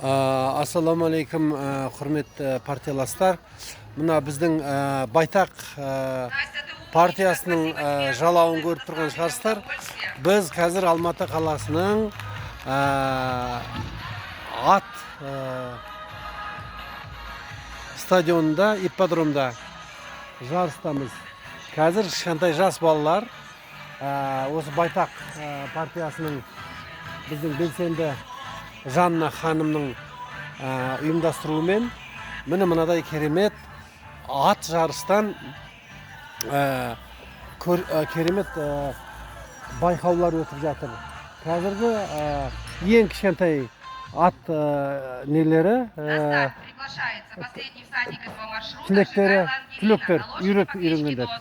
Ассаламу алейкум, құрметті партияластар. Мына біздің байтақ партиясының жалауын көріп тұрған шығарсыздар. Біз қазір Алматы қаласының ат стадионында, ипподромда жарыстамыз. Қазір кішкентай жас балалар осы байтақ партиясының біздің белсенді Жанна ханымның ұйымдастыруымен міне мынадай керемет ат жарыстан керемет байқаулар өтіп жатыр. Қазіргі ең кішкентай ат нелері түлектер үйренгендер.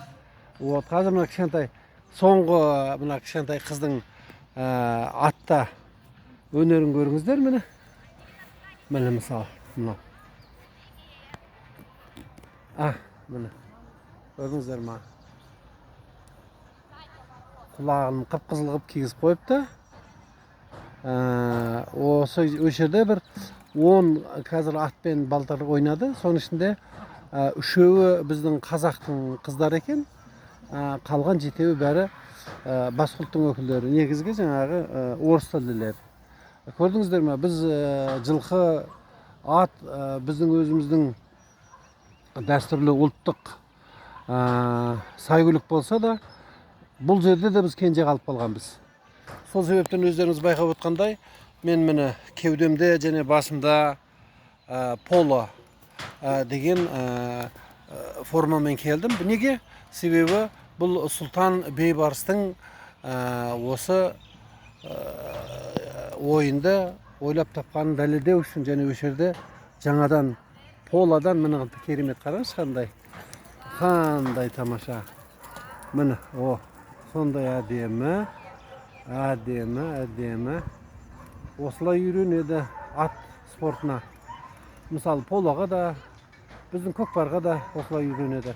Вот, қазір мына кішкентай соңғы мына кішкентай қыздың атта өнерін көріңіздер міне. Міне мысалы, мына. Міне. Көрдіңіздер ма? Құлағын қып-қызыл қып кигізіп қойыпты. Осы жерде бір 10 қазір атпен балтыр ойнады. Соның ішінде үшеуі біздің қазақтың қыздар екен. Қалған жетеуі бәрі басқа ұлттың өкілдері. Негізгі жаңағы орыс тілділер. Көрдіңіздер ме? Біз жылқы, ат біздің өзіміздің дәстүрлі ұлттық сәйгүлік болса да, бұл жерде де біз кенже қалып қалғанбыз. Сол себептен өздеріңіз байқап отқандай, мен міне кеудемде және басымда поло деген формамен келдім. Неге? Себебі бұл Сұлтан Бейбарыстың осы ойынды ойлап тапқанын дәлелдеу үшін және осы жерде жаңадан поладан міне керемет, қараңыз қандай тамаша. Міне, сондай әдемі. Осылай үйренеді ат спортына. Мысалы, полоға да, біздің көкпарға да осылай үйренеді.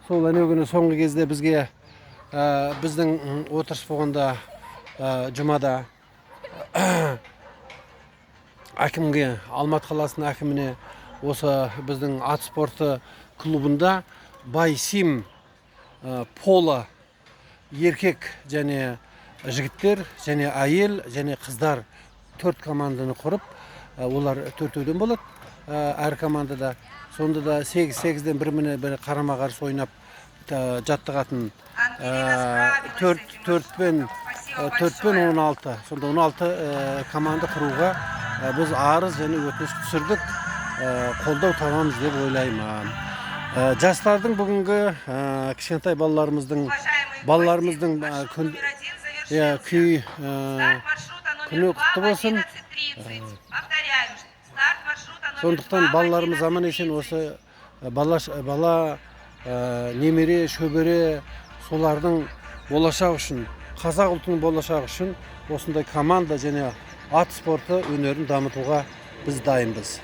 Сол әнеугіні соңғы кезде бізге біздің отырыс болғанда жұмада әкімге, Алматы қаласының әкіміне осы біздің ат спорты клубында байсим поло еркек және жігіттер және әйел және қыздар 4 команданы құрып, олар 4-өөден болады әр командада. Сонда да 8-8-ден бір қарама-қарсы ойнап жаттығатын 4-пен 16. Сонда 16 команда құруға біз арыз және өтініш түсірдік, қолдау табамыз деп ойлаймын. Жастардың бүгінгі кішкентай балаларымыздың күні құтты болсын. Сондықтан балаларымыз аман есен осы бала немере, шөбере солардың болашақ үшін, қазақ ұлтының болашағы үшін осындай команда және ат спорты өнерін дамытуға біз дайынбыз.